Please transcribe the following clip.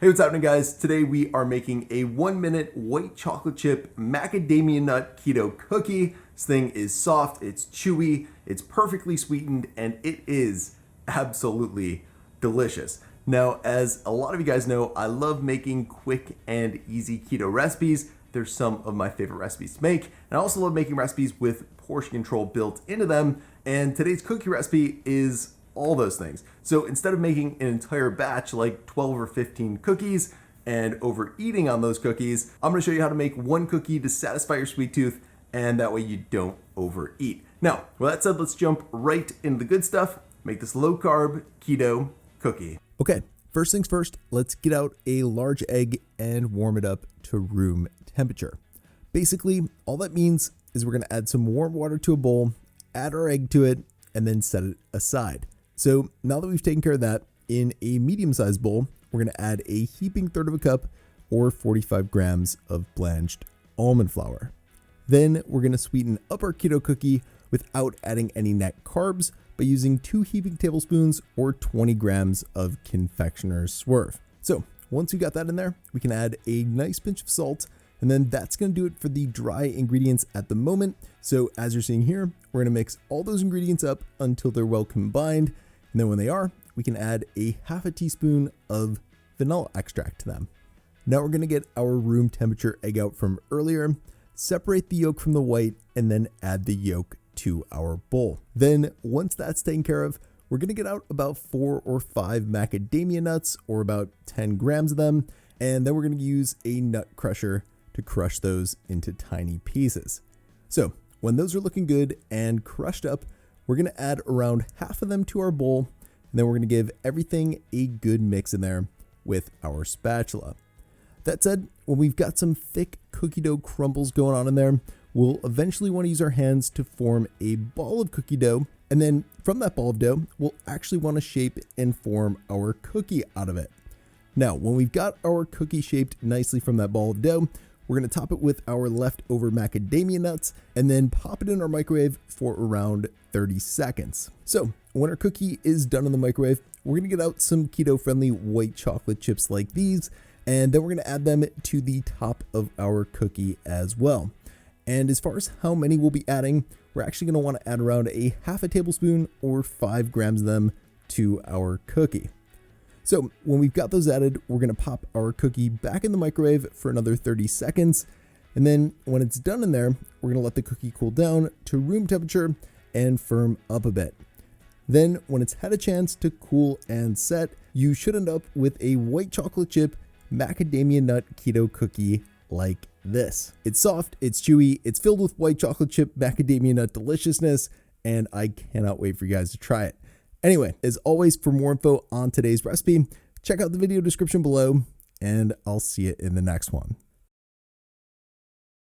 Hey, what's happening, guys? Today we are making a 1-minute white chocolate chip macadamia nut keto cookie. This thing is soft, it's chewy, it's perfectly sweetened, and it is absolutely delicious. Now, as a lot of you guys know, I love making quick and easy keto recipes. They're some of my favorite recipes to make. And I also love making recipes with portion control built into them. And today's cookie recipe is all those things. So instead of making an entire batch like 12 or 15 cookies and overeating on those cookies, I'm gonna show you how to make one cookie to satisfy your sweet tooth, and that way you don't overeat. Now, with that said, let's jump right into the good stuff. Make this low carb keto cookie. Okay, first things first, let's get out a large egg and warm it up to room temperature. Basically, all that means is we're gonna add some warm water to a bowl, add our egg to it, and then set it aside. So now that we've taken care of that, in a medium-sized bowl, we're gonna add a heaping third of a cup or 45 grams of blanched almond flour. Then we're gonna sweeten up our keto cookie without adding any net carbs by using 2 heaping tablespoons or 20 grams of confectioner's swerve. So once we got that in there, we can add a nice pinch of salt, and then that's gonna do it for the dry ingredients at the moment. So as you're seeing here, we're gonna mix all those ingredients up until they're well combined. And then when they are, we can add a half a teaspoon of vanilla extract to them. Now we're gonna get our room temperature egg out from earlier, separate the yolk from the white, and then add the yolk to our bowl. Then once that's taken care of, we're gonna get out about 4 or 5 macadamia nuts, or about 10 grams of them. And then we're gonna use a nut crusher to crush those into tiny pieces. So when those are looking good and crushed up, we're gonna add around half of them to our bowl, and then we're gonna give everything a good mix in there with our spatula. That said, when we've got some thick cookie dough crumbles going on in there, we'll eventually wanna use our hands to form a ball of cookie dough, and then from that ball of dough, we'll actually wanna shape and form our cookie out of it. Now, when we've got our cookie shaped nicely from that ball of dough, we're gonna top it with our leftover macadamia nuts and then pop it in our microwave for around 30 seconds. So when our cookie is done in the microwave, we're gonna get out some keto-friendly white chocolate chips like these, and then we're gonna add them to the top of our cookie as well. And as far as how many we'll be adding, we're actually gonna wanna add around a half a tablespoon or 5 grams of them to our cookie. So when we've got those added, we're gonna pop our cookie back in the microwave for another 30 seconds. And then when it's done in there, we're gonna let the cookie cool down to room temperature and firm up a bit. Then when it's had a chance to cool and set, you should end up with a white chocolate chip macadamia nut keto cookie like this. It's soft, it's chewy, it's filled with white chocolate chip macadamia nut deliciousness, and I cannot wait for you guys to try it. Anyway, as always, for more info on today's recipe, check out the video description below, and I'll see you in the next one.